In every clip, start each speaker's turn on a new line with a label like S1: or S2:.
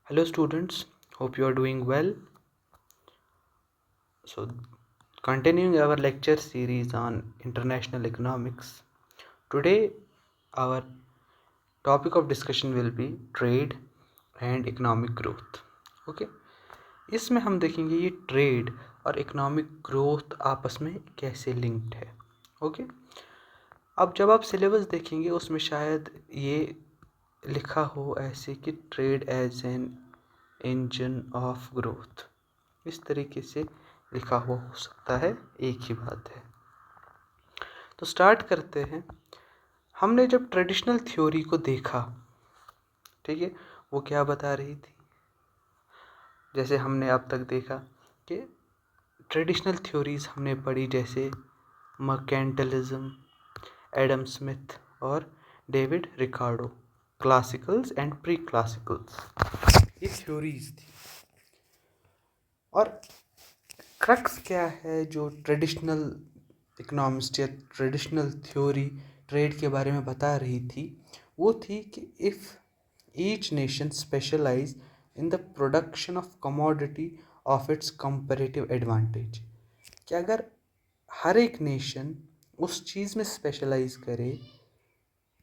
S1: Hello, students. Hope you are doing well. So, continuing our lecture series on international economics, today our topic of discussion will be trade and economic growth. Okay, इसमें हम देखेंगे ये trade और economic growth आपस में कैसे linked है. Okay, अब जब आप सिलेबस देखेंगे उसमें शायद ये लिखा हो ऐसे कि trade as an engine of growth, इस तरीके से लिखा हुआ हो सकता है. एक ही बात है. तो स्टार्ट करते हैं. हमने जब ट्रेडिशनल थ्योरी को देखा, ठीक है, वो क्या बता रही थी. जैसे हमने अब तक देखा कि ट्रेडिशनल थ्योरीज हमने पढ़ी, जैसे मर्केंटलिज्म, एडम स्मिथ और David Ricardo, classicals and pre classicals, ये थ्योरीज थी. और क्रक्स क्या है जो ट्रेडिशनल इकोनॉमिस्ट या ट्रेडिशनल थ्योरी ट्रेड के बारे में बता रही थी, वो थी कि if each nation specialise in the production of commodity of its comparative advantage, कि अगर हर एक नेशन उस चीज़ में स्पेशलाइज करे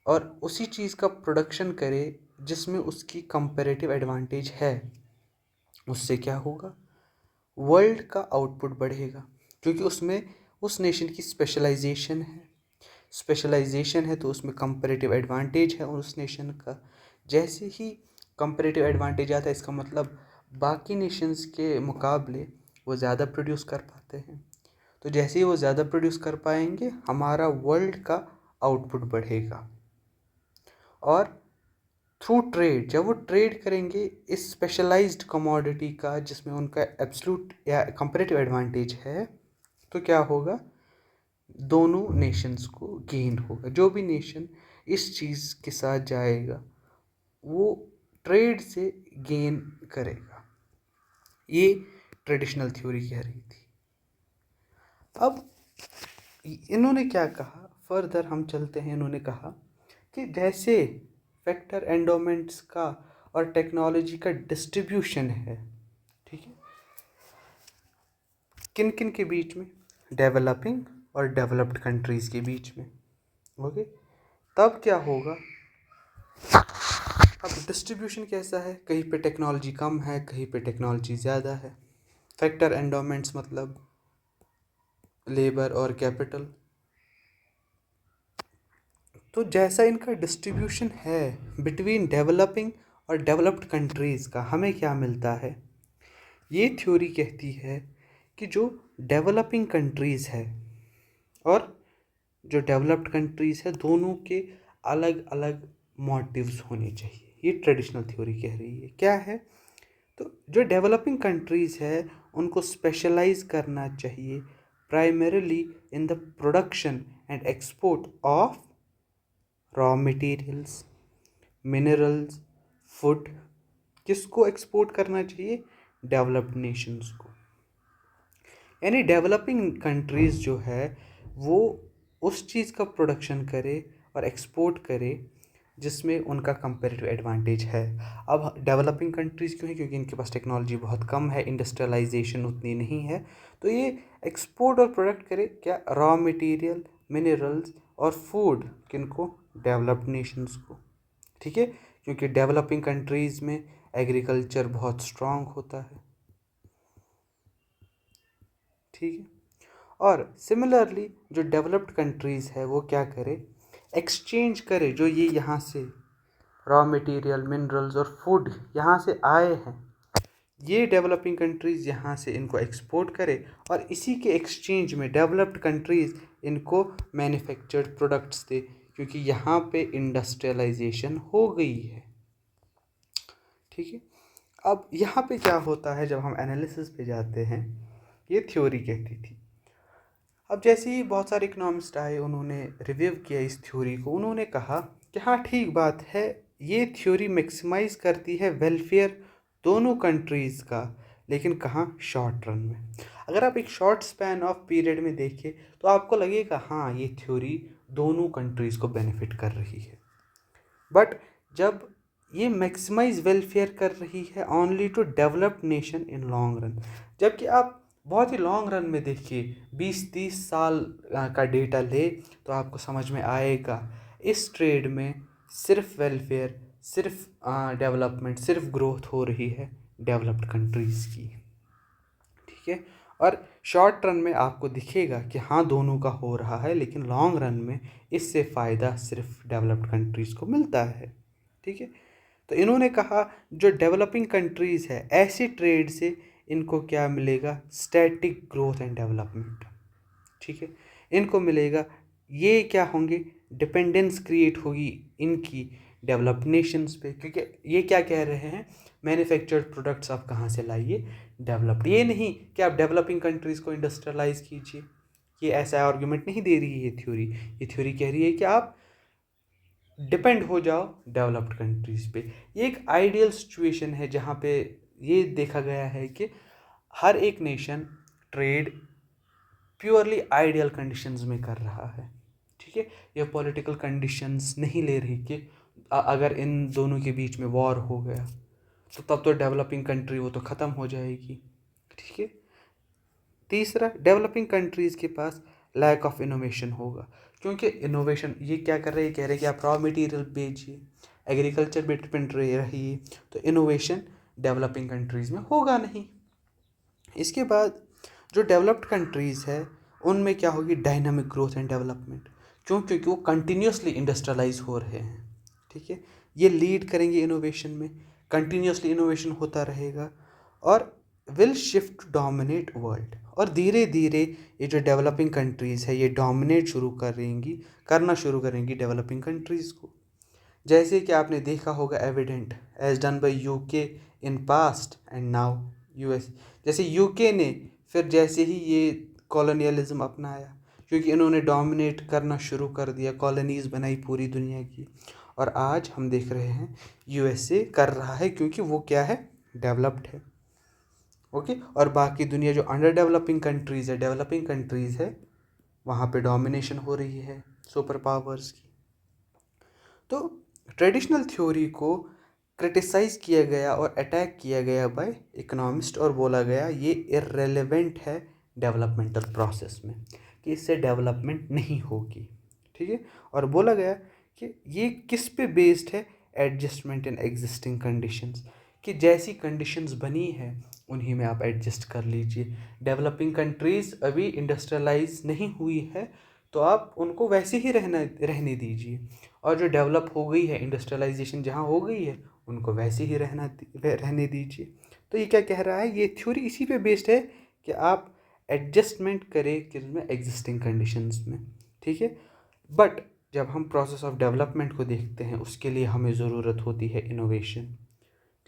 S1: और उसी चीज़ का प्रोडक्शन करे जिसमें उसकी कंपैरेटिव एडवांटेज है, उससे क्या होगा, वर्ल्ड का आउटपुट बढ़ेगा. क्योंकि उसमें उस नेशन की स्पेशलाइजेशन है तो उसमें कंपैरेटिव एडवांटेज है उस नेशन का. जैसे ही कंपैरेटिव एडवांटेज आता है, इसका मतलब बाकी नेशंस के मुकाबले वो ज़्यादा प्रोड्यूस कर पाते हैं. तो जैसे ही वो ज़्यादा प्रोड्यूस कर पाएंगे, हमारा वर्ल्ड का आउटपुट बढ़ेगा. और थ्रू ट्रेड, जब वो ट्रेड करेंगे इस स्पेशलाइज्ड कमोडिटी का जिसमें उनका एब्सोल्यूट या कंपैरेटिव एडवांटेज है, तो क्या होगा, दोनों नेशंस को गेन होगा. जो भी नेशन इस चीज़ के साथ जाएगा वो ट्रेड से गेन करेगा. ये ट्रेडिशनल थ्योरी कह रही थी. अब इन्होंने क्या कहा, फर्दर हम चलते हैं. इन्होंने कहा कि जैसे फैक्टर एंडोमेंट्स का और टेक्नोलॉजी का डिस्ट्रीब्यूशन है, ठीक है, किन किन के बीच में, डेवलपिंग और डेवलप्ड कंट्रीज़ के बीच में. ओके, तब क्या होगा, अब डिस्ट्रीब्यूशन कैसा है, कहीं पे टेक्नोलॉजी कम है, कहीं पे टेक्नोलॉजी ज़्यादा है. फैक्टर एंडोमेंट्स मतलब लेबर और कैपिटल. तो जैसा इनका डिस्ट्रीब्यूशन है बिटवीन डेवलपिंग और डेवलप्ड कंट्रीज़ का, हमें क्या मिलता है, ये थ्योरी कहती है कि जो डेवलपिंग कंट्रीज़ है और जो डेवलप्ड कंट्रीज़ है, दोनों के अलग अलग मोटिव्स होने चाहिए. ये ट्रेडिशनल थ्योरी कह रही है. क्या है, तो जो डेवलपिंग कंट्रीज़ है उनको स्पेशलाइज करना चाहिए primarily in the production and export of raw materials, minerals, food. किसको एक्सपोर्ट करना चाहिए, डेवलप्ड नेशंस को. यानी डेवलपिंग कंट्रीज़ जो है वो उस चीज़ का प्रोडक्शन करे और एक्सपोर्ट करे जिसमें उनका कंपैरेटिव एडवांटेज है. अब डेवलपिंग कंट्रीज़ क्यों है, क्योंकि इनके पास टेक्नोलॉजी बहुत कम है, इंडस्ट्रियलाइजेशन उतनी नहीं है. तो ये एक्सपोर्ट और प्रोडक्ट करे क्या, रॉ मटेरियल, मिनरल्स और फूड. किनको, डेवलप्ड नेशंस को. ठीक है, क्योंकि डेवलपिंग कंट्रीज़ में एग्रीकल्चर बहुत स्ट्रांग होता है. ठीक है. और सिमिलरली जो डेवलप्ड कंट्रीज़ है वो क्या करे, एक्सचेंज करे जो ये यहाँ से रॉ मटेरियल, मिनरल्स और फूड यहाँ से आए हैं, ये डेवलपिंग कंट्रीज़ यहाँ से इनको एक्सपोर्ट करे और इसी के एक्सचेंज में डेवलप्ड कंट्रीज़ इनको मैन्युफैक्चर्ड प्रोडक्ट्स दे, क्योंकि यहाँ पे इंडस्ट्रियलाइजेशन हो गई है. ठीक है. अब यहाँ पे क्या होता है, जब हम एनालिसिस पे जाते हैं, ये थ्योरी कहती थी. अब जैसे ही बहुत सारे इकोनॉमिस्ट आए, उन्होंने रिव्यू किया इस थ्योरी को. उन्होंने कहा कि हाँ ठीक बात है, ये थ्योरी मैक्सिमाइज करती है वेलफेयर दोनों कंट्रीज़ का, लेकिन कहाँ, शॉर्ट रन में. अगर आप एक शॉर्ट स्पैन ऑफ पीरियड में देखें तो आपको लगेगा हाँ ये थ्योरी दोनों कंट्रीज़ को बेनिफिट कर रही है. बट जब ये मैक्सिमाइज वेलफेयर कर रही है only to developed nation in long run. जबकि आप बहुत ही लॉन्ग रन में देखिए, 20-30 साल का डेटा ले तो आपको समझ में आएगा इस ट्रेड में सिर्फ वेलफेयर, सिर्फ डेवलपमेंट, सिर्फ ग्रोथ हो रही है डेवलप्ड कंट्रीज़ की। ठीक है, और शॉर्ट रन में आपको दिखेगा कि हाँ दोनों का हो रहा है, लेकिन लॉन्ग रन में इससे फ़ायदा सिर्फ डेवलप्ड कंट्रीज़ को मिलता है। ठीक है, तो इन्होंने कहा जो डेवलपिंग कंट्रीज़ है ऐसी ट्रेड से इनको क्या मिलेगा, स्टैटिक ग्रोथ एंड डेवलपमेंट। ठीक है, इनको मिलेगा, ये क्या होंगे, डिपेंडेंस क्रिएट होगी इनकी डेवलप्ड नेशंस पे, क्योंकि ये क्या कह रहे हैं, मैन्युफैक्चर्ड प्रोडक्ट्स आप कहाँ से लाइए, डेवलप्ड। ये नहीं कि आप डेवलपिंग कंट्रीज़ को इंडस्ट्रियलाइज कीजिए, ये ऐसा आर्गुमेंट नहीं दे रही है ये थ्योरी। ये थ्योरी कह रही है कि आप डिपेंड हो जाओ डेवलप्ड कंट्रीज़ पे। ये एक आइडियल सिचुएशन है जहाँ पे ये देखा गया है कि हर एक nation trade purely ideal conditions में कर रहा है। ठीक है, ये पॉलिटिकल कंडीशंस नहीं ले रही कि अगर इन दोनों के बीच में वॉर हो गया तो तब तो डेवलपिंग कंट्री वो तो ख़त्म हो जाएगी। ठीक है, तीसरा, डेवलपिंग कंट्रीज़ के पास लैक ऑफ इनोवेशन होगा, क्योंकि इनोवेशन ये क्या कर रहे हैं, कह रहे हैं कि आप रॉ मटेरियल बेचिए, एग्रीकल्चर पे डिपेंड रहिए, तो इनोवेशन डेवलपिंग कंट्रीज़ में होगा नहीं। इसके बाद जो डेवलप्ड कंट्रीज़ है उनमें क्या होगी, डायनामिक ग्रोथ एंड डेवलपमेंट। क्यों, क्योंकि वो कंटिन्यूसली इंडस्ट्रियलाइज हो रहे हैं। ठीक है, ये लीड करेंगे इनोवेशन में, कंटिन्यूसली इनोवेशन होता रहेगा और विल शिफ्ट डोमिनेट वर्ल्ड। और धीरे धीरे ये जो डेवलपिंग कंट्रीज़ है ये डोमिनेट करना शुरू करेंगी डेवलपिंग कंट्रीज़ को। जैसे कि आपने देखा होगा evident as done by UK in past and now US. जैसे यूके ने फिर जैसे ही ये कॉलोनियलिज्म अपनाया, क्योंकि इन्होंने डोमिनेट करना शुरू कर दिया, कॉलोनीज़ बनाई पूरी दुनिया की, और आज हम देख रहे हैं यूएसए कर रहा है, क्योंकि वो क्या है, डेवलप्ड है। ओके, और बाकी दुनिया जो अंडर डेवलपिंग कंट्रीज़ है, डेवलपिंग कंट्रीज़ है, वहाँ पे डोमिनेशन हो रही है सुपर पावर्स की। तो ट्रेडिशनल थ्योरी को क्रिटिसाइज़ किया गया और अटैक किया गया बाय इकोनॉमिस्ट, और बोला गया ये इररेलेवेंट है डेवलपमेंटल प्रोसेस में, कि इससे डेवलपमेंट नहीं होगी। ठीक है, और बोला गया कि ये किस पे बेस्ड है, एडजस्टमेंट इन एग्जिस्टिंग कंडीशंस, कि जैसी कंडीशंस बनी है उन्हीं में आप एडजस्ट कर लीजिए। डेवलपिंग कंट्रीज़ अभी इंडस्ट्रियलाइज नहीं हुई है तो आप उनको वैसे ही रहने दीजिए, और जो डेवलप हो गई है, इंडस्ट्रियलाइजेशन जहाँ हो गई है, उनको वैसे ही रहने दीजिए। तो ये क्या कह रहा है, ये थ्योरी इसी पे बेस्ड है कि आप एडजस्टमेंट करें किसमें, एग्जिस्टिंग कंडीशंस में। ठीक है, बट जब हम प्रोसेस ऑफ डेवलपमेंट को देखते हैं उसके लिए हमें ज़रूरत होती है इनोवेशन।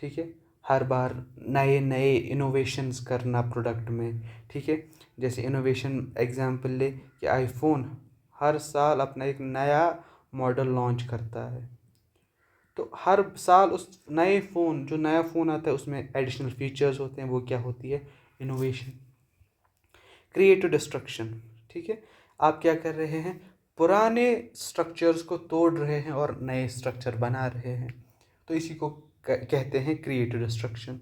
S1: ठीक है, हर बार नए नए इनोवेशंस करना प्रोडक्ट में। ठीक है, जैसे इनोवेशन एग्जांपल ले कि आईफोन हर साल अपना एक नया मॉडल लॉन्च करता है, तो हर साल उस जो नया फ़ोन आता है उसमें एडिशनल फीचर्स होते हैं, वो क्या होती है, इनोवेशन। क्रिएटिव डिस्ट्रक्शन, ठीक है, आप क्या कर रहे हैं, पुराने स्ट्रक्चर्स को तोड़ रहे हैं और नए स्ट्रक्चर बना रहे हैं, तो इसी को कहते हैं क्रिएटिव डिस्ट्रक्शन।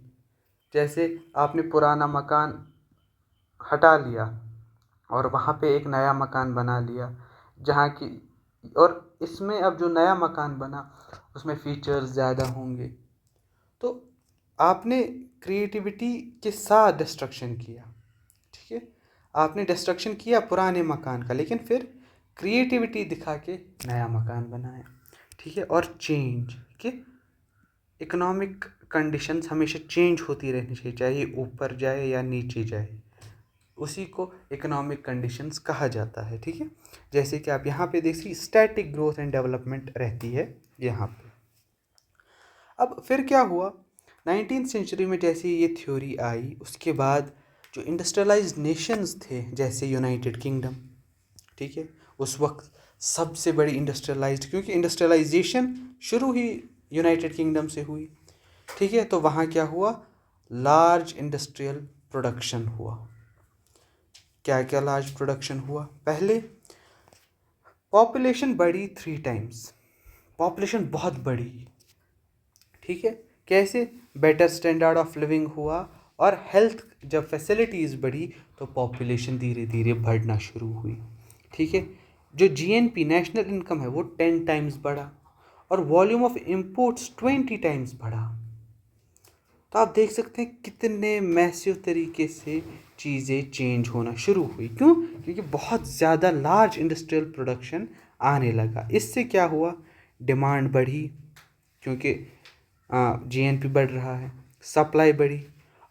S1: जैसे आपने पुराना मकान हटा लिया और वहाँ पे एक नया मकान बना लिया, जहाँ की, और इसमें अब जो नया मकान बना उसमें फीचर्स ज़्यादा होंगे, तो आपने क्रिएटिविटी के साथ डिस्ट्रक्शन किया। ठीक है, आपने डिस्ट्रक्शन किया पुराने मकान का, लेकिन फिर क्रिएटिविटी दिखा के नया मकान बनाया। ठीक है, और चेंज कि इकोनॉमिक कंडीशंस हमेशा चेंज होती रहनी चाहिए, चाहे ऊपर जाए या नीचे जाए, उसी को इकोनॉमिक कंडीशंस कहा जाता है। ठीक है, जैसे कि आप यहाँ पे देखिए स्टैटिक ग्रोथ एंड डेवलपमेंट रहती है यहाँ पे। अब फिर क्या हुआ, 19th सेंचुरी में जैसे ये थ्योरी आई, उसके बाद जो इंडस्ट्रियलाइज्ड नेशंस थे जैसे यूनाइटेड किंगडम, ठीक है, उस वक्त सबसे बड़ी इंडस्ट्रियलाइज्ड, क्योंकि इंडस्ट्रियलाइजेशन शुरू ही यूनाइटेड किंगडम से हुई। ठीक है, तो वहाँ क्या हुआ, लार्ज इंडस्ट्रियल प्रोडक्शन हुआ। क्या क्या लार्ज प्रोडक्शन हुआ, पहले पॉपुलेशन बढ़ी 3 टाइम्स, पॉपुलेशन बहुत बढ़ी। ठीक है। कैसे? बेटर स्टैंडर्ड ऑफ लिविंग हुआ, और हेल्थ जब फैसिलिटीज़ बढ़ी तो पॉपुलेशन धीरे धीरे बढ़ना शुरू हुई। ठीक है। जो जीएनपी नेशनल इनकम है वो 10 टाइम्स बढ़ा, और वॉल्यूम ऑफ इंपोर्ट्स 20 टाइम्स बढ़ा। तो आप देख सकते हैं कितने मैसिव तरीके से चीज़ें चेंज होना शुरू हुई। क्यों? क्योंकि बहुत ज़्यादा लार्ज इंडस्ट्रियल प्रोडक्शन आने लगा। इससे क्या हुआ? डिमांड बढ़ी, क्योंकि जीएनपी बढ़ रहा है, सप्लाई बढ़ी,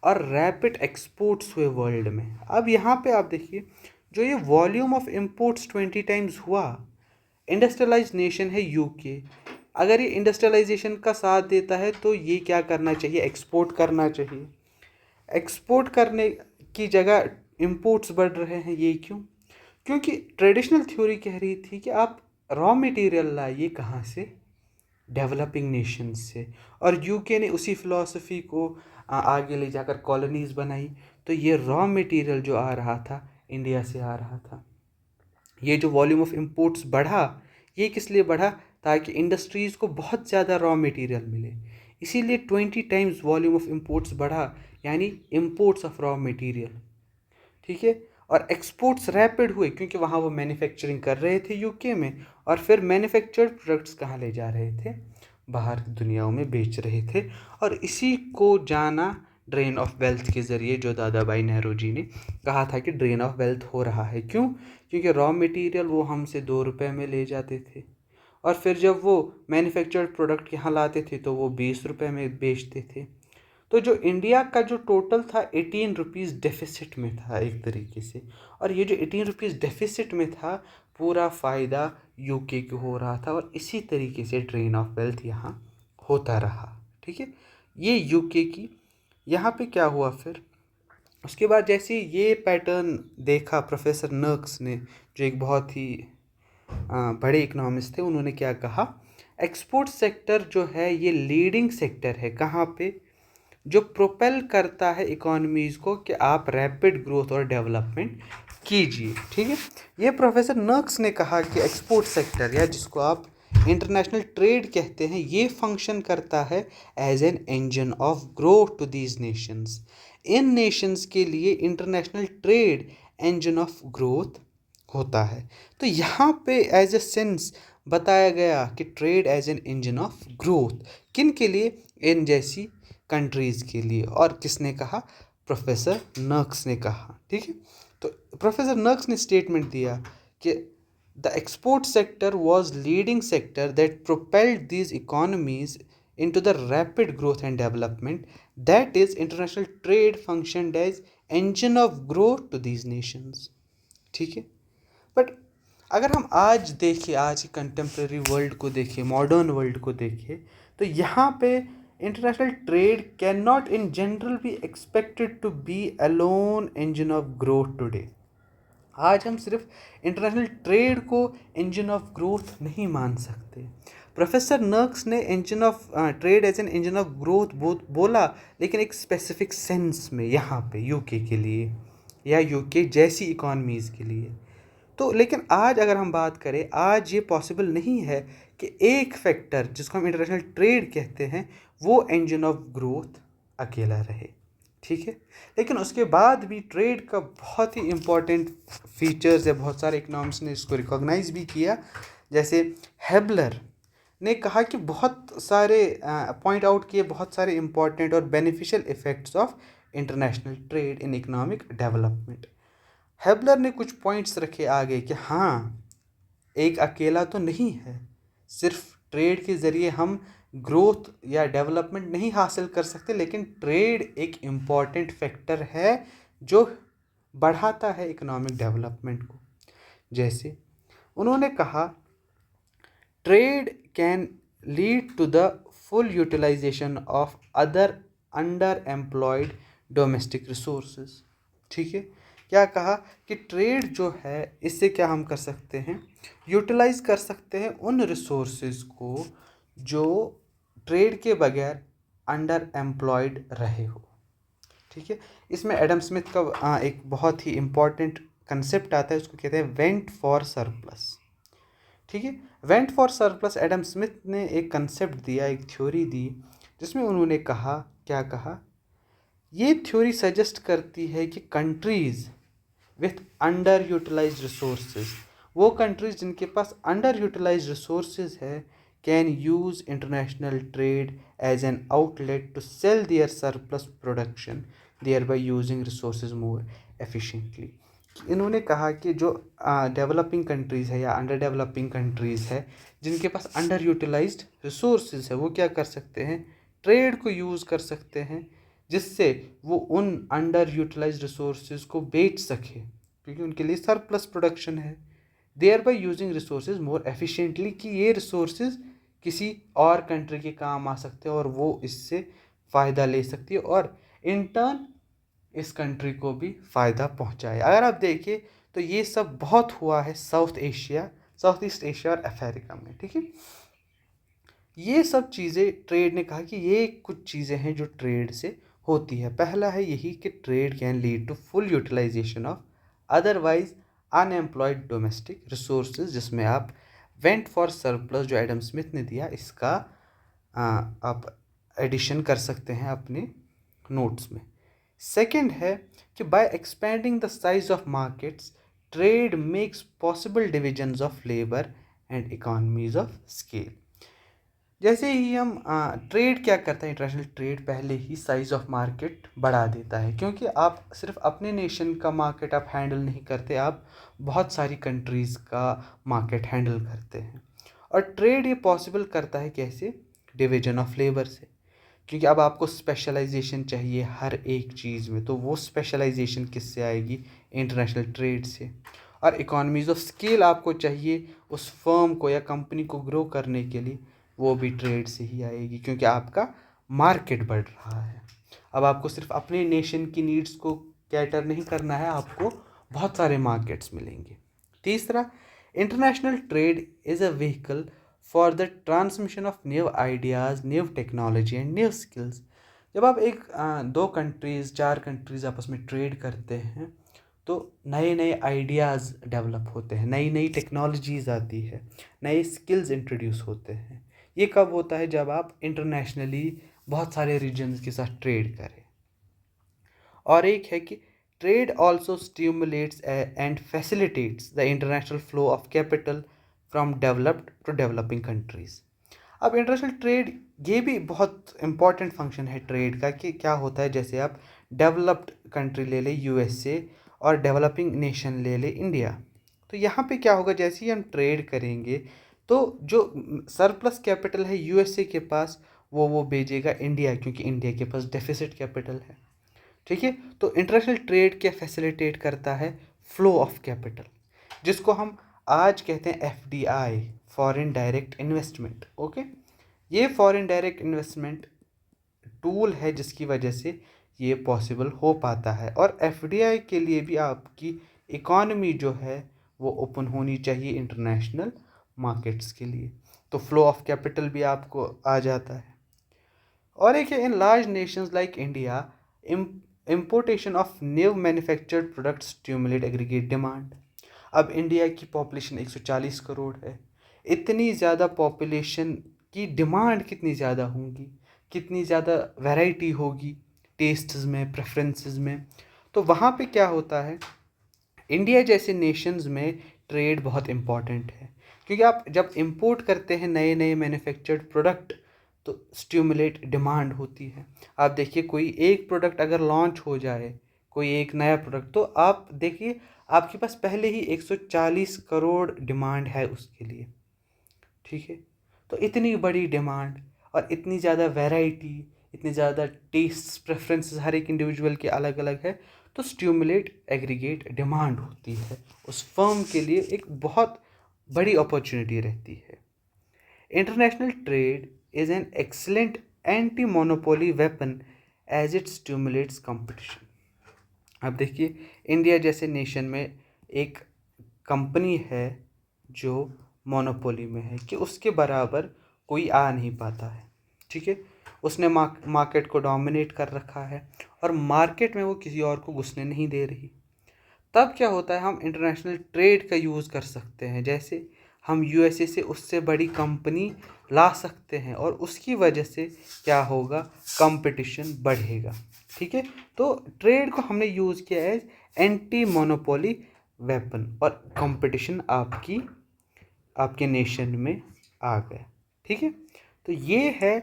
S1: और रैपिड एक्सपोर्ट्स हुए वर्ल्ड में। अब यहाँ पे आप देखिए, जो ये वॉल्यूम ऑफ इंपोर्ट्स 20 टाइम्स हुआ, इंडस्ट्रियलाइज नेशन है यूके, अगर ये इंडस्ट्रियलाइजेशन का साथ देता है तो ये क्या करना चाहिए? एक्सपोर्ट करना चाहिए। एक्सपोर्ट करने की जगह इंपोर्ट्स बढ़ रहे हैं। ये क्यों? क्योंकि ट्रेडिशनल थ्योरी कह रही थी कि आप रॉ मटेरियल लाइए कहाँ से? डेवलपिंग नेशन से। और यूके ने उसी फिलॉसफी को आगे ले जाकर कॉलोनीज बनाई। तो ये रॉ मटेरियल जो आ रहा था इंडिया से आ रहा था। ये जो वॉल्यूम ऑफ इंपोर्ट्स बढ़ा, ये किस लिए बढ़ा? ताकि इंडस्ट्रीज़ को बहुत ज़्यादा रॉ मटेरियल मिले। इसीलिए 20 टाइम्स वॉल्यूम ऑफ इंपोर्ट्स बढ़ा, यानी इंपोर्ट्स ऑफ रॉ मटेरियल। ठीक है। और एक्सपोर्ट्स रैपिड हुए, क्योंकि वहाँ वो मैन्युफैक्चरिंग कर रहे थे यूके में, और फिर मैन्युफैक्चर्ड प्रोडक्ट्स कहाँ ले जा रहे थे? बाहर की दुनियाओं में बेच रहे थे। और इसी को जाना ड्रेन ऑफ वेल्थ के ज़रिए, जो दादा भाई नेहरू जी ने कहा था कि ड्रेन ऑफ वेल्थ हो रहा है। क्यों? क्योंकि रॉ मटेरियल वो हमसे 2 रुपए में ले जाते थे, और फिर जब वो मैन्युफैक्चर्ड प्रोडक्ट यहाँ लाते थे तो वो 20 रुपए में बेचते थे। तो जो इंडिया का जो टोटल था 18 रुपीज़ डेफिसिट में था एक तरीके से। और ये जो 18 रुपीज़ डेफिसिट में था, पूरा फ़ायदा यूके को हो रहा था, और इसी तरीके से ड्रेन ऑफ वेल्थ यहाँ होता रहा। ठीक है। ये यूके की। यहाँ पे क्या हुआ फिर? उसके बाद जैसे ये पैटर्न देखा प्रोफेसर नर्क्स ने, जो एक बहुत ही बड़े इकोनॉमिस्ट थे, उन्होंने क्या कहा? एक्सपोर्ट सेक्टर जो है ये लीडिंग सेक्टर है। कहाँ पे? जो प्रोपेल करता है इकोनॉमीज़ को कि आप रैपिड ग्रोथ और डेवलपमेंट कीजिए। ठीक है। ये प्रोफेसर नर्क्स ने कहा कि एक्सपोर्ट सेक्टर, या जिसको आप इंटरनेशनल ट्रेड कहते हैं, ये फंक्शन करता है as an engine of growth to these nations. इन नेशंस के लिए international trade engine of growth होता है। तो यहाँ पे एज ए सेंस बताया गया कि trade as an engine of growth किन के लिए? इन जैसी कंट्रीज़ के लिए। और किसने कहा? प्रोफेसर नर्क्स ने कहा। ठीक है। तो प्रोफेसर नर्क्स ने स्टेटमेंट दिया कि the export sector was leading sector that propelled these economies into the rapid growth and development, that is international trade functioned as engine of growth to these nations। ठीक है। But अगर हम आज देखें, आज के कंटेम्प्रेरी वर्ल्ड को देखें, मॉडर्न वर्ल्ड को देखें, तो यहाँ पे international trade can not in general be expected to be alone engine of growth today. आज हम सिर्फ इंटरनेशनल ट्रेड को इंजन ऑफ ग्रोथ नहीं मान सकते। प्रोफेसर नर्क्स ने engine of trade as an engine of growth बोला, लेकिन एक स्पेसिफिक सेंस में, यहाँ पे यूके के लिए या यूके जैसी इकॉनमीज़ के लिए। तो लेकिन आज अगर हम बात करें, आज ये पॉसिबल नहीं है कि एक फैक्टर जिसको हम इंटरनेशनल ट्रेड कहते हैं वो इंजन ऑफ ग्रोथ अकेला रहे। ठीक है। लेकिन उसके बाद भी ट्रेड का बहुत ही इम्पोर्टेंट फीचर्स है, बहुत सारे इकोनॉमिक्स ने इसको रिकॉग्नाइज भी किया। जैसे हेबलर ने कहा कि बहुत सारे पॉइंट आउट किए बहुत सारे इम्पोर्टेंट और beneficial effects of international trade in economic development. Haberler ने कुछ पॉइंट्स रखे आगे कि हाँ, एक अकेला तो नहीं है, सिर्फ ट्रेड के ज़रिए हम ग्रोथ या डेवलपमेंट नहीं हासिल कर सकते, लेकिन ट्रेड एक इम्पॉर्टेंट फैक्टर है जो बढ़ाता है इकोनॉमिक डेवलपमेंट को। जैसे उन्होंने कहा, trade can lead to the full utilisation of other under employed domestic resources. ठीक है। क्या कहा? कि ट्रेड जो है इससे क्या हम कर सकते हैं? यूटिलाइज कर सकते हैं उन रिसोर्सेज को जो ट्रेड के बगैर अंडर एम्प्लॉयड रहे हो। ठीक है। इसमें एडम स्मिथ का एक बहुत ही इम्पॉर्टेंट कंसेप्ट आता है, उसको कहते हैं वेंट फॉर सरप्लस। ठीक है। Went for surplus, Adam Smith ने एक कंसेप्ट दिया, एक थ्योरी दी, जिसमें उन्होंने कहा, क्या कहा, ये थ्योरी सजेस्ट करती है कि countries with under utilise resources, वो कंट्रीज जिनके पास अंडर यूटिलाइज रिसोर्सेज है, can use international trade as an outlet to sell their surplus production thereby using resources more efficiently. इन्होंने कहा कि जो डेवलपिंग कंट्रीज़ है या अंडर डेवलपिंग कंट्रीज़ है जिनके पास अंडर यूटिलाइज्ड रिसोर्सेज है, वो क्या कर सकते हैं, ट्रेड को यूज़ कर सकते हैं, जिससे वो उन अंडर यूटिलाइज रिसोर्सेज को बेच सके क्योंकि उनके लिए सरप्लस प्रोडक्शन है, thereby using resources more efficiently, कि ये रिसोर्सेज किसी और कंट्री के काम आ सकते हैं और वो इससे फ़ायदा ले सकती है और इन टर्न इस कंट्री को भी फ़ायदा पहुंचाए। अगर आप देखिए तो ये सब बहुत हुआ है साउथ ईस्ट एशिया और अफ्रीका में, ठीक है। ये सब चीज़ें ट्रेड ने कहा कि ये कुछ चीज़ें हैं जो ट्रेड से होती है। पहला है यही कि trade can lead to full utilisation of otherwise unemployed domestic resources, जिसमें आप वेंट फॉर सरप्लस जो एडम स्मिथ ने दिया, इसका आप एडिशन कर सकते हैं अपने नोट्स में। सेकंड है कि by expanding the size of markets trade makes possible divisions of labour and economies of scale. जैसे ही हम ट्रेड क्या करता है, इंटरनेशनल ट्रेड पहले ही साइज़ ऑफ मार्केट बढ़ा देता है, क्योंकि आप सिर्फ अपने नेशन का मार्केट आप हैंडल नहीं करते, आप बहुत सारी कंट्रीज़ का मार्केट हैंडल करते हैं। और ट्रेड ये पॉसिबल करता है कैसे, डिवीजन ऑफ लेबर से, क्योंकि अब आपको स्पेशलाइजेशन चाहिए हर एक चीज़ में, तो वो स्पेशलाइजेशन किससे आएगी, इंटरनेशनल ट्रेड से। और इकोनॉमीज़ ऑफ स्केल आपको चाहिए उस फर्म को या कंपनी को ग्रो करने के लिए, वो भी ट्रेड से ही आएगी, क्योंकि आपका मार्केट बढ़ रहा है। अब आपको सिर्फ अपने नेशन की नीड्स को कैटर नहीं करना है, आपको बहुत सारे मार्केट्स मिलेंगे। तीसरा, international trade is a vehicle for the transmission of new ideas, new technology and new skills. जब आप एक दो कंट्रीज़, चार कंट्रीज़ आपस में ट्रेड करते हैं तो नए नए आइडियाज़ डेवलप होते हैं, नई नई टेक्नोलॉजीज़ आती है, नए स्किल्स इंट्रोड्यूस होते हैं। ये कब होता है, जब आप इंटरनेशनली बहुत सारे रीजन्स के साथ ट्रेड करें। और एक है कि trade also stimulates and facilitates the international flow of capital from developed to developing countries. अब इंटरनेशनल ट्रेड ये भी बहुत इंपॉर्टेंट फंक्शन है ट्रेड का, कि क्या होता है, जैसे आप डेवलप्ड कंट्री ले लें यूएसए और डेवलपिंग नेशन ले लें इंडिया, तो यहाँ पे क्या होगा, जैसे ही हम ट्रेड करेंगे तो जो सरप्लस कैपिटल है यूएसए के पास वो भेजेगा इंडिया, क्योंकि इंडिया के पास डेफिसिट कैपिटल है, ठीक है। तो इंटरनेशनल ट्रेड क्या फैसिलिटेट करता है, फ्लो ऑफ कैपिटल, जिसको हम आज कहते हैं FDI, foreign direct investment. Okay, ये फॉरेन डायरेक्ट इन्वेस्टमेंट टूल है जिसकी वजह से ये पॉसिबल हो पाता है। और एफडीआई के लिए भी आपकी इकॉनमी जो है वो ओपन होनी चाहिए इंटरनेशनल मार्केट्स के लिए, तो फ्लो ऑफ कैपिटल भी आपको आ जाता है। और एक है, in large Nations like India importation of new manufactured products stimulate aggregate demand. अब इंडिया की पॉपुलेशन 140 करोड़ है, इतनी ज़्यादा पॉपुलेशन की डिमांड कितनी ज़्यादा होगी, कितनी ज़्यादा वैरायटी होगी टेस्ट्स में, प्रेफरेंसेस में। तो वहाँ पे क्या होता है, इंडिया जैसे नेशंस में ट्रेड बहुत इम्पॉर्टेंट है, क्योंकि आप जब इंपोर्ट करते हैं नए नए मैन्युफैक्चर्ड प्रोडक्ट तो स्टिमुलेट डिमांड होती है। आप देखिए कोई एक प्रोडक्ट अगर लॉन्च हो जाए, कोई एक नया प्रोडक्ट, तो आप देखिए आपके पास पहले ही 140 करोड़ डिमांड है उसके लिए, ठीक है। तो इतनी बड़ी डिमांड और इतनी ज़्यादा वैरायटी, इतनी ज़्यादा टेस्ट प्रेफरेंसेस हर एक इंडिविजुअल के अलग अलग है, तो स्टिमुलेट एग्रीगेट डिमांड होती है, उस फर्म के लिए एक बहुत बड़ी अपॉर्चुनिटी रहती है। International trade is an excellent anti monopoly weapon as it stimulates competition. अब देखिए इंडिया जैसे नेशन में एक कंपनी है जो मोनोपोली में है, कि उसके बराबर कोई आ नहीं पाता है, ठीक है। उसने मार्केट को डोमिनेट कर रखा है और मार्केट में वो किसी और को घुसने नहीं दे रही। तब क्या होता है, हम इंटरनेशनल ट्रेड का यूज़ कर सकते हैं। जैसे हम यूएसए से उससे बड़ी कंपनी ला सकते हैं और उसकी वजह से क्या होगा, कंपटीशन बढ़ेगा। ठीक है, तो ट्रेड को हमने यूज़ किया एज एंटी मोनोपोली वेपन और कंपटीशन आपके नेशन में आ गया। ठीक है, तो ये है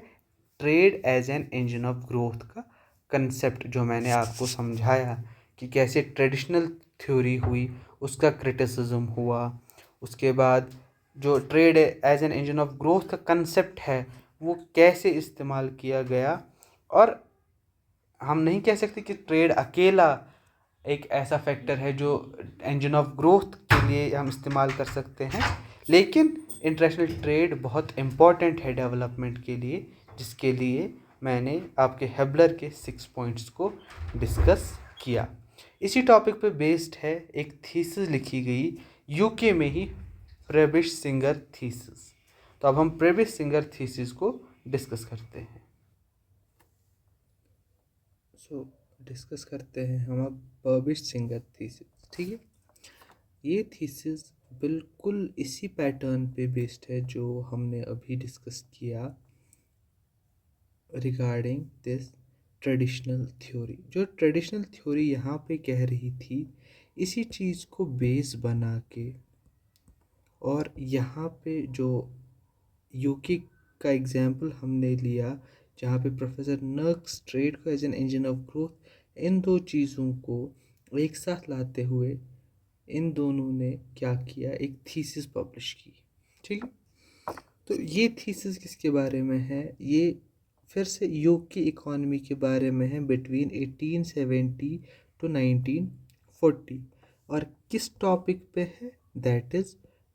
S1: trade as an engine of growth का कंसेप्ट जो मैंने आपको समझाया कि कैसे ट्रेडिशनल थ्योरी हुई, उसका क्रिटिसिज्म हुआ, उसके बाद जो trade as an engine of growth का कंसेप्ट है वो कैसे इस्तेमाल किया गया। और हम नहीं कह सकते कि ट्रेड अकेला एक ऐसा फैक्टर है जो इंजन ऑफ ग्रोथ के लिए हम इस्तेमाल कर सकते हैं, लेकिन इंटरनेशनल ट्रेड बहुत इम्पॉर्टेंट है डेवलपमेंट के लिए, जिसके लिए मैंने आपके हेबलर के 6 पॉइंट्स को डिस्कस किया। इसी टॉपिक पे बेस्ड है एक थीसिस लिखी गई यूके में ही, प्रेबिश सिंगर थीसिस। तो अब हम प्रेबिश सिंगर थीसिस को डिस्कस करते हैं। डिस्कस करते हैं हम अब प्रेबिश सिंगर थीसिस। ठीक है, ये थीसिस बिल्कुल इसी पैटर्न पे बेस्ड है जो हमने अभी डिस्कस किया रिगार्डिंग दिस ट्रेडिशनल थ्योरी। जो ट्रेडिशनल थ्योरी यहाँ पे कह रही थी, इसी चीज़ को बेस बना के, और यहाँ पे जो यूके का एग्जाम्पल हमने लिया जहाँ पे प्रोफेसर नर्क्स ट्रेड को as an engine of growth, इन दो चीज़ों को एक साथ लाते हुए इन दोनों ने क्या किया, एक थीसिस पब्लिश की। ठीक है, तो ये थीसिस किसके बारे में है, ये फिर से योग की इकोनॉमी के बारे में है बिटवीन 1870 टू 1940, और किस टॉपिक पे है, that is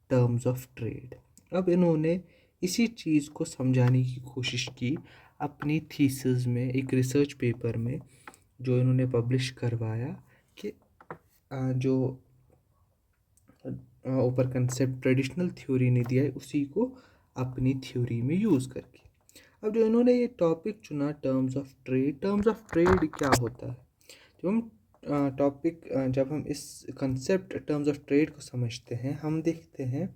S1: terms of trade. अब इन्होंने इसी चीज़ को समझाने की कोशिश की अपनी थीसिस में, एक रिसर्च पेपर में जो इन्होंने पब्लिश करवाया, कि जो ऊपर कंसेप्ट ट्रेडिशनल थ्योरी ने दिया है उसी को अपनी थ्योरी में यूज़ करके। अब जो इन्होंने ये टॉपिक चुना terms of trade, terms of trade क्या होता है, जब हम जब हम इस कंसेप्ट टर्म्स ऑफ ट्रेड को समझते हैं, हम देखते हैं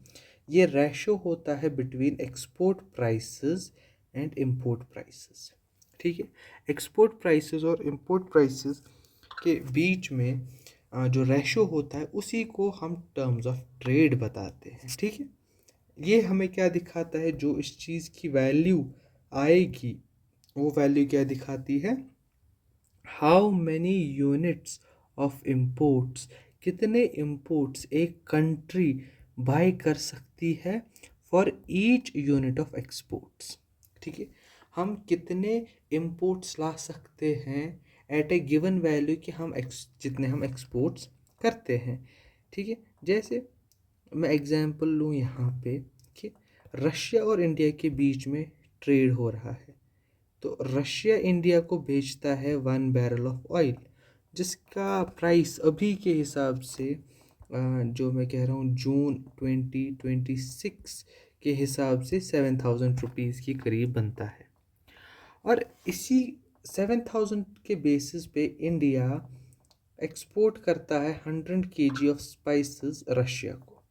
S1: ये रेशो होता है between export prices and import prices. ठीक है, एक्सपोर्ट प्राइसेस और इंपोर्ट प्राइसेस के बीच में जो रेशो होता है उसी को हम टर्म्स ऑफ ट्रेड बताते हैं। ठीक है, ये हमें क्या दिखाता है, जो इस चीज़ की वैल्यू आएगी वो वैल्यू क्या दिखाती है, how many units of imports, कितने इम्पोर्ट्स एक कंट्री बाय कर सकती है for each unit of exports. ठीक है, हम कितने इम्पोर्ट्स ला सकते हैं एट ए गिवन वैल्यू कि हम जितने हम एक्सपोर्ट्स करते हैं। ठीक है, जैसे मैं एग्जांपल लूँ यहाँ पे कि रशिया और इंडिया के बीच में ट्रेड हो रहा है, तो रशिया इंडिया को बेचता है 1 बैरल ऑफ ऑयल, जिसका प्राइस अभी के हिसाब से जो मैं कह रहा हूँ जून 2026 के हिसाब से 7000 रुपीज़ के करीब बनता है। और इसी 7000 के बेसिस पे इंडिया एक्सपोर्ट करता है 100 kg ऑफ स्पाइसेस रशिया को।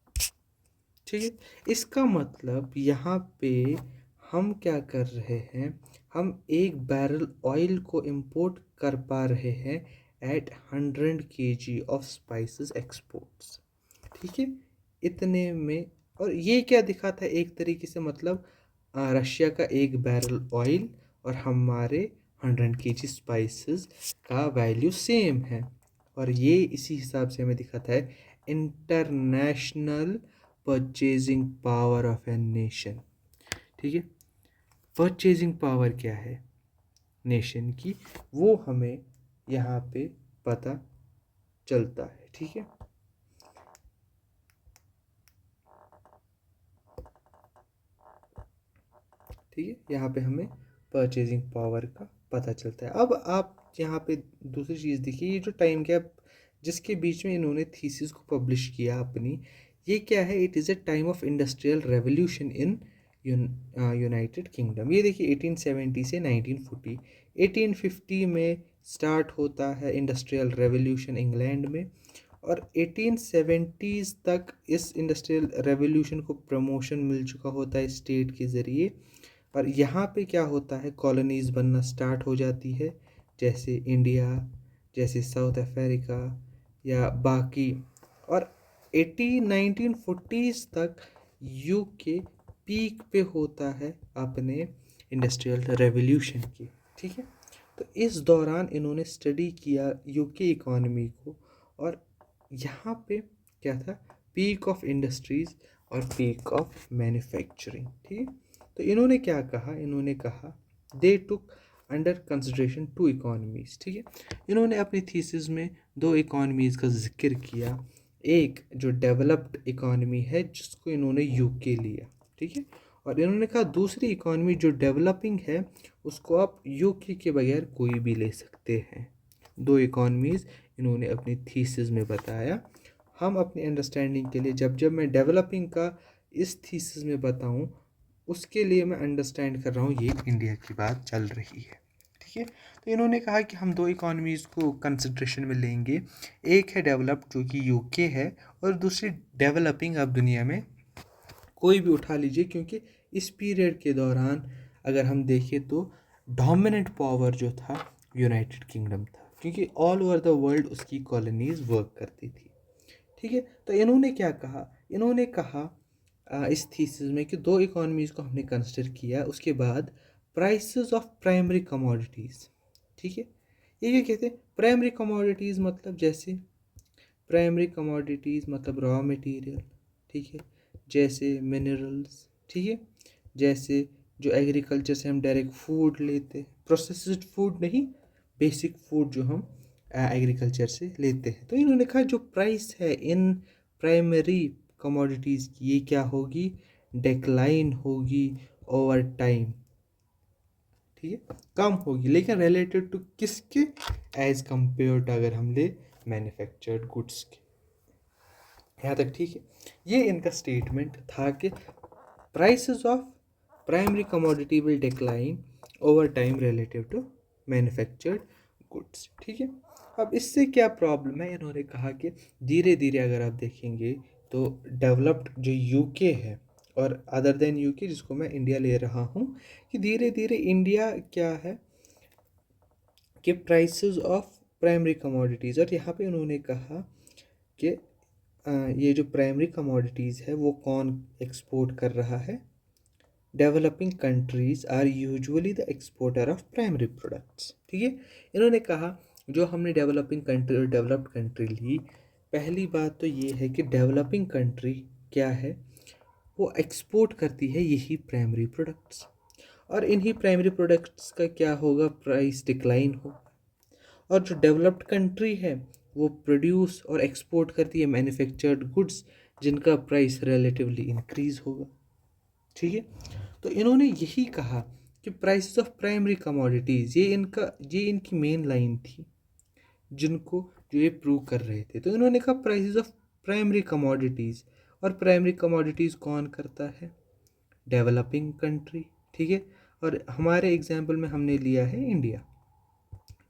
S1: ठीक है, इसका मतलब यहाँ पे हम क्या कर रहे हैं, हम 1 बैरल ऑयल को इंपोर्ट कर पा रहे हैं at 100 kg of spices exports. ठीक है, इतने में, और ये क्या दिखाता है एक तरीके से, मतलब रशिया का 1 बैरल ऑयल और हमारे 100 kg स्पाइसेस का वैल्यू सेम है, और ये इसी हिसाब से हमें दिखाता है international purchasing power of a nation. ठीक है, परचेजिंग पावर क्या है नेशन की, वो हमें यहाँ पे पता चलता है। ठीक है, ठीक है, यहाँ पे हमें परचेजिंग पावर का पता चलता है। अब आप यहाँ पे दूसरी चीज़ देखिए, ये जो टाइम गैप जिसके बीच में इन्होंने थीसिस को पब्लिश किया अपनी, ये क्या है, it is a time of industrial revolution in United kingdom. ये देखिए 1870 से 1940, 1850 में स्टार्ट होता है इंडस्ट्रियल रेवोल्यूशन इंग्लैंड में, और 1870s तक इस इंडस्ट्रियल रेवोल्यूशन को प्रमोशन मिल चुका होता है स्टेट के ज़रिए। और यहाँ पे क्या होता है, कॉलोनीज़ बनना स्टार्ट हो जाती है, जैसे इंडिया, जैसे साउथ अफ्रीका या बाकी। और 1940s तक यूके पीक पे होता है अपने इंडस्ट्रियल रेवोल्यूशन की। ठीक है, तो इस दौरान इन्होंने स्टडी किया यूके इकॉनमी को, और यहाँ पे क्या था, पीक ऑफ इंडस्ट्रीज़ और पीक ऑफ मैन्युफैक्चरिंग। ठीक है, तो इन्होंने क्या कहा, इन्होंने कहा दे टुक अंडर कंसिडरेशन टू इकॉनमीज। ठीक है, इन्होंने अपनी थीसिस में दो इकॉनमीज़ का जिक्र किया। एक जो डेवलप्ड इकॉनमी है जिसको इन्होंने यूके लिया, ठीक है, और इन्होंने कहा दूसरी इकॉनमी जो डेवलपिंग है उसको आप यूके के बगैर कोई भी ले सकते हैं। दो इकॉनमीज़ इन्होंने अपनी थीसिस में बताया। हम अपनी अंडरस्टैंडिंग के लिए जब जब मैं डेवलपिंग का इस थीसिस में बताऊं, उसके लिए मैं अंडरस्टैंड कर रहा हूँ ये इंडिया की बात चल रही है। ठीक है, तो इन्होंने कहा कि हम दो इकॉनमीज़ को कंसिड्रेशन में लेंगे, एक है डेवलप्ड जो कि यूके है, और दूसरी डेवलपिंग अब दुनिया में कोई भी उठा लीजिए, क्योंकि इस पीरियड के दौरान अगर हम देखें तो डोमिनेंट पावर जो था यूनाइटेड किंगडम था, क्योंकि ऑल ओवर द वर्ल्ड उसकी कॉलोनीज वर्क करती थी। ठीक है, तो इन्होंने क्या कहा, इन्होंने कहा इस थीसिस में कि दो इकॉनमीज़ को हमने कंसिडर किया, उसके बाद प्राइसेस ऑफ प्राइमरी कमोडिटीज़। ठीक है, ये क्या कहते हैं, प्राइमरी कमोडिटीज़ मतलब जैसे प्राइमरी कमोडिटीज़ मतलब रॉ मटेरियल, ठीक है, जैसे मिनरल्स, ठीक है, जैसे जो एग्रीकल्चर से हम डायरेक्ट फूड लेते हैं, प्रोसेस्ड फूड नहीं, बेसिक फूड जो हम एग्रीकल्चर से लेते हैं। तो इन्होंने कहा जो प्राइस है इन प्राइमरी कमोडिटीज़ की, ये क्या होगी, डिक्लाइन होगी ओवर टाइम। ठीक है, कम होगी, लेकिन रिलेटेड टू किसके, एज कंपेयर टू अगर हम ले मैन्युफैक्चर्ड गुड्स के। यहाँ तक ठीक है, ये इनका स्टेटमेंट था कि prices of primary commodity will decline over time relative to manufactured goods. ठीक है, अब इससे क्या प्रॉब्लम है, इन्होंने कहा कि धीरे धीरे अगर आप देखेंगे तो डेवलप्ड जो यूके है और अदर देन यूके जिसको मैं इंडिया ले रहा हूँ, कि धीरे धीरे इंडिया क्या है कि प्राइसेस ऑफ प्राइमरी कमोडिटीज़, और यहाँ पे उन्होंने कहा कि ये जो प्राइमरी कमोडिटीज़ है वो कौन एक्सपोर्ट कर रहा है, developing countries are usually the exporter of primary products. ठीक है, इन्होंने कहा जो हमने डेवलपिंग कंट्री और डेवलप्ड कंट्री ली, पहली बात तो ये है कि डेवलपिंग कंट्री क्या है, वो एक्सपोर्ट करती है यही प्राइमरी प्रोडक्ट्स, और इन्हीं प्राइमरी प्रोडक्ट्स का क्या होगा, प्राइस डिक्लाइन हो। और जो डेवलप्ड कंट्री है वो प्रोड्यूस और एक्सपोर्ट करती है मैन्युफैक्चर्ड गुड्स जिनका प्राइस रिलेटिवली इंक्रीज होगा। ठीक है, तो इन्होंने यही कहा कि प्राइसेस ऑफ प्राइमरी कमोडिटीज़, ये इनकी मेन लाइन थी जिनको जो ये प्रूव कर रहे थे। तो इन्होंने कहा प्राइसेस ऑफ प्राइमरी कमोडिटीज़, और प्राइमरी कमोडिटीज़ कौन करता है, डेवलपिंग कंट्री। ठीक है, और हमारे एग्जाम्पल में हमने लिया है इंडिया।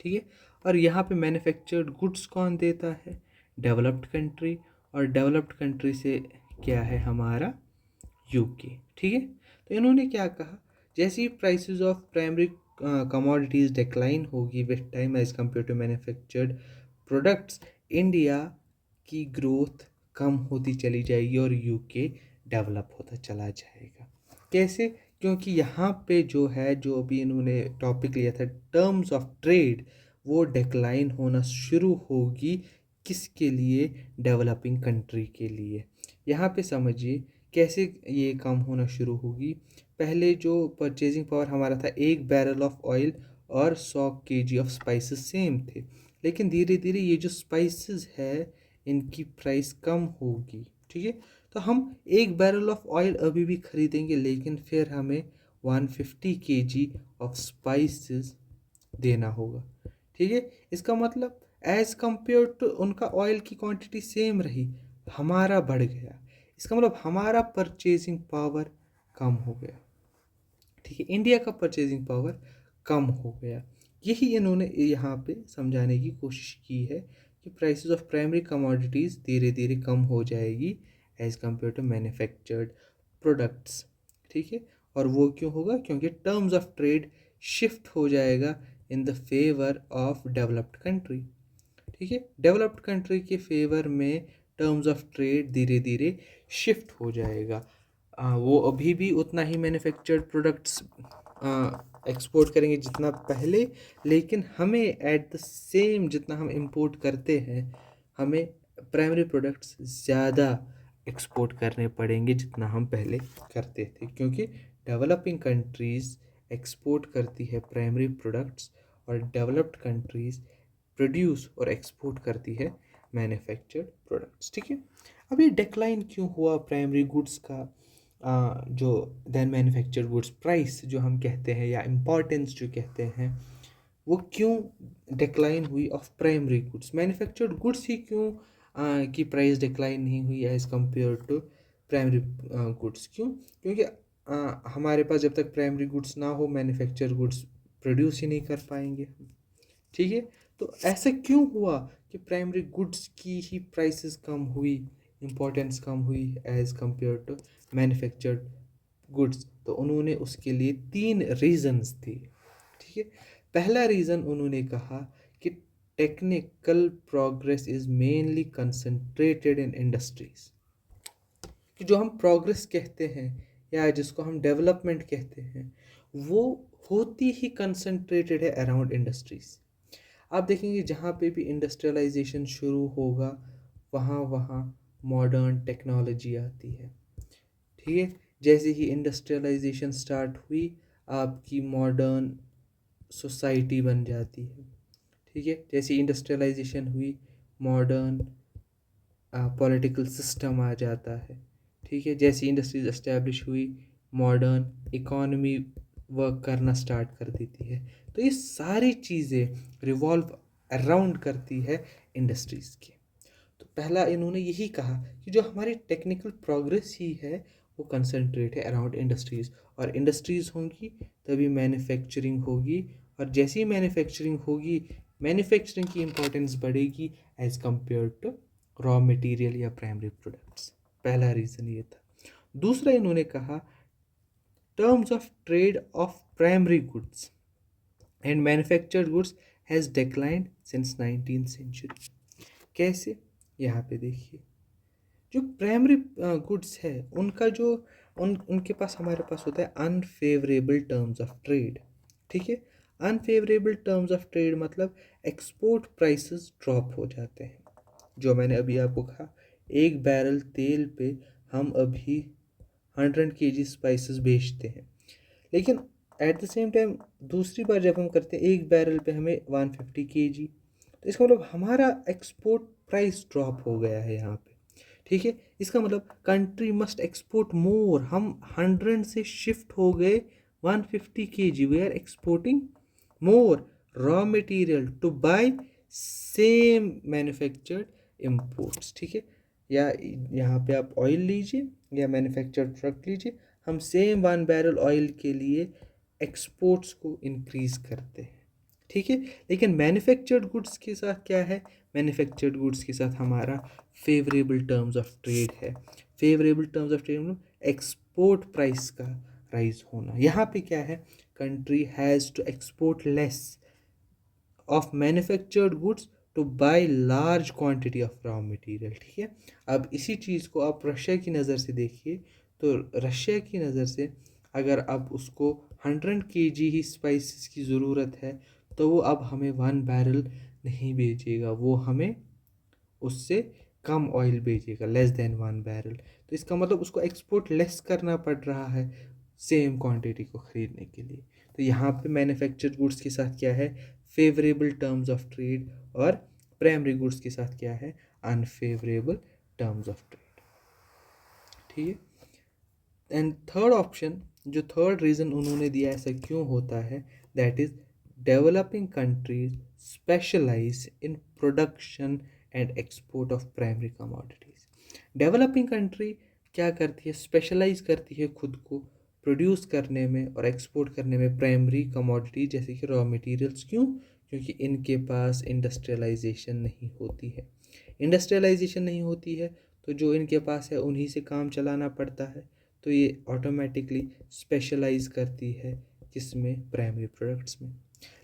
S1: ठीक है, और यहाँ पे मैन्युफैक्चर्ड गुड्स कौन देता है, डेवलप्ड कंट्री, और डेवलप्ड कंट्री से क्या है हमारा यूके। ठीक है, तो इन्होंने क्या कहा, जैसे ही prices of primary commodities decline होगी with time as compare to manufactured products, India की ग्रोथ कम होती चली जाएगी और यूके डेवलप होता चला जाएगा। कैसे, क्योंकि यहाँ पे जो है, जो अभी इन्होंने टॉपिक लिया था टर्म्स ऑफ ट्रेड, वो डिक्लाइन होना शुरू होगी किसके लिए, डेवलपिंग कंट्री के लिए। यहाँ पे समझिए कैसे ये कम होना शुरू होगी। पहले जो परचेजिंग पावर हमारा था, एक बैरल ऑफ ऑयल और 100 केजी ऑफ स्पाइसेस सेम थे, लेकिन धीरे धीरे ये जो स्पाइसेस है इनकी प्राइस कम होगी। ठीक है, तो हम एक बैरल ऑफ ऑयल अभी भी ख़रीदेंगे, लेकिन फिर हमें 150 केजी ऑफ स्पाइसेस देना होगा। ठीक है, इसका मतलब एज़ कंपेयर टू उनका ऑयल की क्वांटिटी सेम रही, हमारा बढ़ गया, इसका मतलब हमारा परचेजिंग पावर कम हो गया। ठीक है, इंडिया का परचेजिंग पावर कम हो गया। यही इन्होंने यहाँ पे समझाने की कोशिश की है कि कि प्राइसेस ऑफ प्राइमरी कमोडिटीज़ धीरे धीरे कम हो जाएगी as compare to manufactured products, ठीक है। और वो क्यों होगा? क्योंकि टर्म्स ऑफ ट्रेड शिफ्ट हो जाएगा in the favour of developed country, ठीक है। डेवलप्ड कंट्री के फेवर में टर्म्स ऑफ ट्रेड धीरे धीरे शिफ्ट हो जाएगा। वो अभी भी उतना ही मैन्युफैक्चर्ड प्रोडक्ट्स एक्सपोर्ट करेंगे जितना पहले, लेकिन हमें एट द सेम जितना हम इंपोर्ट करते हैं हमें प्राइमरी प्रोडक्ट्स ज़्यादा एक्सपोर्ट करने पड़ेंगे जितना हम पहले करते थे, क्योंकि डेवलपिंग कंट्रीज़ एक्सपोर्ट करती है प्राइमरी प्रोडक्ट्स और डेवलप्ड कंट्रीज़ प्रोड्यूस और एक्सपोर्ट करती है मैन्युफैक्चर्ड प्रोडक्ट्स, ठीक है। अब ये डिक्लाइन क्यों हुआ प्राइमरी गुड्स का, जो देन मैन्युफैक्चर्ड गुड्स प्राइस जो हम कहते हैं या इम्पोर्टेंस जो कहते हैं, वो क्यों डिक्लाइन हुई of primary goods? Manufactured goods ही क्यों की प्राइस डिक्लाइन नहीं हुई as compare to primary goods? क्यों? क्योंकि हमारे पास जब तक प्राइमरी गुड्स ना हो मैन्युफैक्चर्ड गुड्स प्रोड्यूस ही नहीं कर पाएंगे, ठीक है। तो ऐसा क्यों हुआ कि प्राइमरी गुड्स की ही प्राइसेस कम हुई, इम्पोर्टेंस कम हुई as compare to manufactured goods? तो उन्होंने उसके लिए 3 रीजंस दिए, ठीक है। पहला रीज़न उन्होंने कहा कि technical progress is mainly concentrated in industries, कि जो हम प्रोग्रेस कहते हैं या जिसको हम डेवलपमेंट कहते हैं वो होती ही कंसंट्रेटेड है अराउंड इंडस्ट्रीज। आप देखेंगे जहाँ पे भी इंडस्ट्रियलाइजेशन शुरू होगा वहाँ वहाँ मॉडर्न टेक्नोलॉजी आती है, ठीक है। जैसे ही इंडस्ट्रियलाइजेशन स्टार्ट हुई आपकी मॉडर्न सोसाइटी बन जाती है, ठीक है। जैसे इंडस्ट्रियलाइजेशन हुई मॉडर्न पॉलिटिकल सिस्टम आ जाता है, ठीक है। जैसे इंडस्ट्रीज एस्टेब्लिश हुई मॉडर्न इकॉनमी वर्क करना स्टार्ट कर देती है। तो ये सारी चीज़ें रिवॉल्व अराउंड करती है इंडस्ट्रीज़ के। तो पहला इन्होंने यही कहा कि जो हमारी टेक्निकल प्रोग्रेस ही है वो कंसंट्रेट है अराउंड इंडस्ट्रीज़, और इंडस्ट्रीज़ होंगी तभी मैन्युफैक्चरिंग होगी, और जैसी मैन्युफैक्चरिंग होगी मैन्युफैक्चरिंग की इम्पोर्टेंस बढ़ेगी as compare to raw material या प्राइमरी प्रोडक्ट्स। पहला रीज़न ये था। दूसरा इन्होंने कहा terms of trade of primary goods and manufactured goods has declined since 19th century. कैसे? यहाँ पे देखिए, जो प्राइमरी गुड्स है उनका जो उनके पास हमारे पास होता है अनफेवरेबल टर्म्स ऑफ ट्रेड, ठीक है। अनफेवरेबल टर्म्स ऑफ ट्रेड मतलब एक्सपोर्ट प्राइसेस ड्रॉप हो जाते हैं। जो मैंने अभी आपको कहा, एक बैरल तेल पे हम अभी 100 kg स्पाइसेस बेचते हैं, लेकिन एट द सेम टाइम दूसरी बार जब हम करते हैं एक बैरल पे हमें 150 kg, तो इसका मतलब हमारा एक्सपोर्ट प्राइस ड्रॉप हो गया है यहाँ पे, ठीक है। इसका मतलब कंट्री मस्ट एक्सपोर्ट मोर, हम 100 से शिफ्ट हो गए 150 kg, we are exporting more raw material to buy same manufactured imports, ठीक है। या यहाँ पे आप ऑयल लीजिए या मैन्युफैक्चर्ड ट्रक लीजिए, हम सेम 1 बैरल ऑयल के लिए एक्सपोर्ट्स को इंक्रीज़ करते हैं, ठीक है। लेकिन मैन्युफैक्चर्ड गुड्स के साथ क्या है? मैन्युफैक्चर्ड गुड्स के साथ हमारा फेवरेबल टर्म्स ऑफ ट्रेड है। फेवरेबल टर्म्स ऑफ ट्रेड मतलब एक्सपोर्ट प्राइस का राइज होना। यहाँ पे क्या है? Country has to export less of manufactured goods to buy large quantity of raw material, ठीक है। अब इसी चीज़ को आप रशिया की नज़र से देखिए, तो रशिया की नज़र से अगर अब उसको 100 kg ही स्पाइसेस की ज़रूरत है तो वो अब हमें 1 बैरल नहीं बेचेगा, वो हमें उससे कम ऑयल बेचेगा, लेस देन 1 बैरल। तो इसका मतलब उसको एक्सपोर्ट लेस करना पड़ रहा है सेम क्वांटिटी को ख़रीदने के लिए। तो यहाँ पे मैन्युफैक्चर्ड गुड्स के साथ क्या है? फेवरेबल टर्म्स ऑफ ट्रेड, और प्राइमरी गुड्स के साथ क्या है? अनफेवरेबल टर्म्स ऑफ ट्रेड, ठीक है। एंड थर्ड ऑप्शन, जो थर्ड रीज़न उन्होंने दिया ऐसा क्यों होता है, that is developing countries specialise in production and export of primary commodities. Developing country क्या करती है? स्पेशलाइज करती है खुद को प्रोड्यूस करने में और एक्सपोर्ट करने में प्राइमरी कमोडिटी जैसे कि रॉ मटेरियल्स। क्यों?
S2: क्योंकि इनके पास इंडस्ट्रियलाइजेशन नहीं होती है। इंडस्ट्रियलाइजेशन नहीं होती है तो जो इनके पास है उन्हीं से काम चलाना पड़ता है, तो ये ऑटोमेटिकली स्पेशलाइज करती है किसमें, प्राइमरी प्रोडक्ट्स में।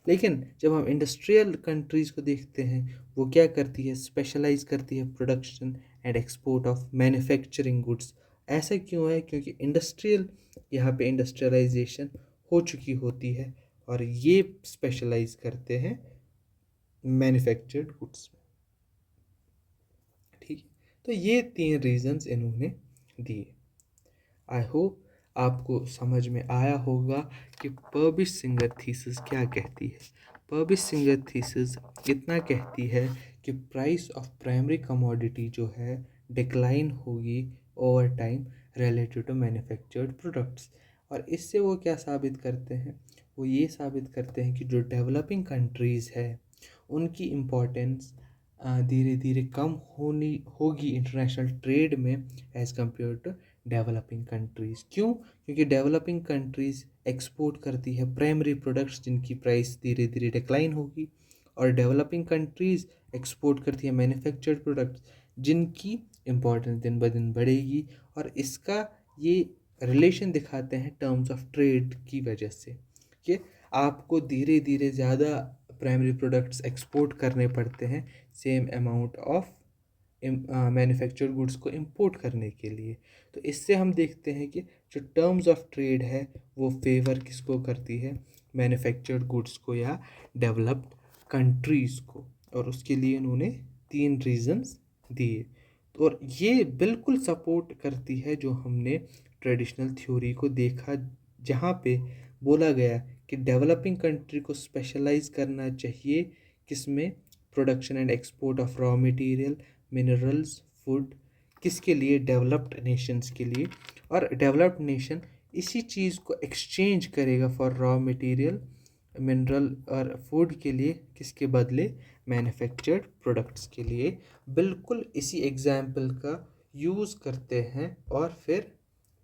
S2: लेकिन जब हम इंडस्ट्रियल कंट्रीज़ को देखते हैं, वो क्या करती है, स्पेशलाइज करती है production and export of manufacturing goods. ऐसा क्यों है, क्योंकि इंडस्ट्रियल, यहाँ पे इंडस्ट्रियलाइजेशन हो चुकी होती है और ये स्पेशलाइज करते हैं मैन्युफैक्चर्ड गुड्स में। ठीक है, तो ये 3 रीजंस इन्होंने दिए। आई होप आपको समझ में आया होगा कि पर्बिश सिंगर थीसिस क्या कहती है। पर्बिश सिंगर थीसिस इतना कहती है कि प्राइस ऑफ प्राइमरी कमोडिटी जो है डिक्लाइन होगी over time related to manufactured products. और इससे वो क्या साबित करते हैं, वो ये साबित करते हैं कि जो डेवलपिंग कंट्रीज़ है उनकी इम्पोर्टेंस धीरे धीरे कम होनी होगी इंटरनेशनल ट्रेड में as compare to developing countries. क्यों? क्योंकि डेवलपिंग कंट्रीज़ एक्सपोर्ट करती है प्राइमरी प्रोडक्ट्स जिनकी प्राइस धीरे धीरे डिक्लाइन होगी, और डेवलपिंग कंट्रीज़ एक्सपोर्ट करती है मैन्युफैक्चर्ड प्रोडक्ट्स जिनकी इम्पोर्टेंस दिन ब दिन बढ़ेगी। और इसका ये रिलेशन दिखाते हैं टर्म्स ऑफ ट्रेड की वजह से कि आपको धीरे धीरे ज़्यादा प्राइमरी प्रोडक्ट्स एक्सपोर्ट करने पड़ते हैं same amount of manufactured goods को इंपोर्ट करने के लिए। तो इससे हम देखते हैं कि जो टर्म्स ऑफ ट्रेड है वो फेवर किसको करती है, मैन्युफैक्चर्ड गुड्स को या डेवलप्ड कंट्रीज़ को। और उसके लिए उन्होंने 3 रीजंस दिए। और ये बिल्कुल सपोर्ट करती है जो हमने ट्रेडिशनल थ्योरी को देखा, जहाँ पे बोला गया कि डेवलपिंग कंट्री को स्पेशलाइज करना चाहिए किसमें, production and export of raw material, minerals, food, किसके लिए, डेवलप्ड नेशंस के लिए। और डेवलप्ड नेशन इसी चीज़ को एक्सचेंज करेगा फॉर रॉ मटेरियल, मिनरल और फूड के लिए, किसके बदले, मैन्युफैक्चर्ड प्रोडक्ट्स के लिए। बिल्कुल इसी एग्जाम्पल का यूज़ करते हैं और फिर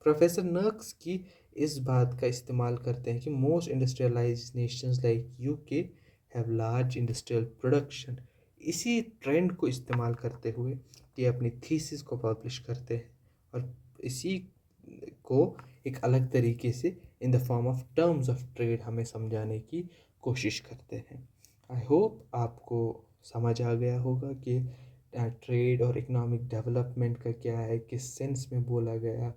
S2: प्रोफेसर नर्क्स की इस बात का इस्तेमाल करते हैं कि most industrialised Nations like UK have large industrial production. इसी ट्रेंड को इस्तेमाल करते हुए ये अपनी थीसिस को पब्लिश करते हैं और इसी को एक अलग तरीके से in the form of terms of trade हमें समझाने की कोशिश करते हैं। आई होप आपको समझ आ गया होगा कि ट्रेड और इकोनॉमिक डेवलपमेंट का क्या है, किस सेंस में बोला गया,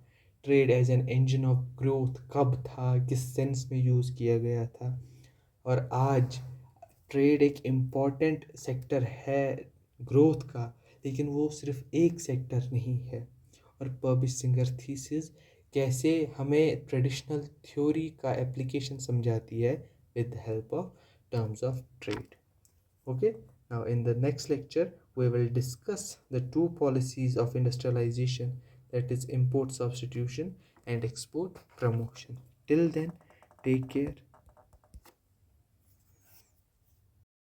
S2: trade as an engine of growth कब था, किस सेंस में यूज़ किया गया था। और आज ट्रेड एक इम्पॉर्टेंट सेक्टर है ग्रोथ का, लेकिन वो सिर्फ एक सेक्टर नहीं है। और पर्बिश सिंगर थीसिस कैसे हमें ट्रेडिशनल थ्योरी का एप्लीकेशन समझाती है with the help of terms of trade. Okay, now in the next lecture, we will discuss the 2 policies of industrialization, that is import substitution and export promotion. Till then, take care.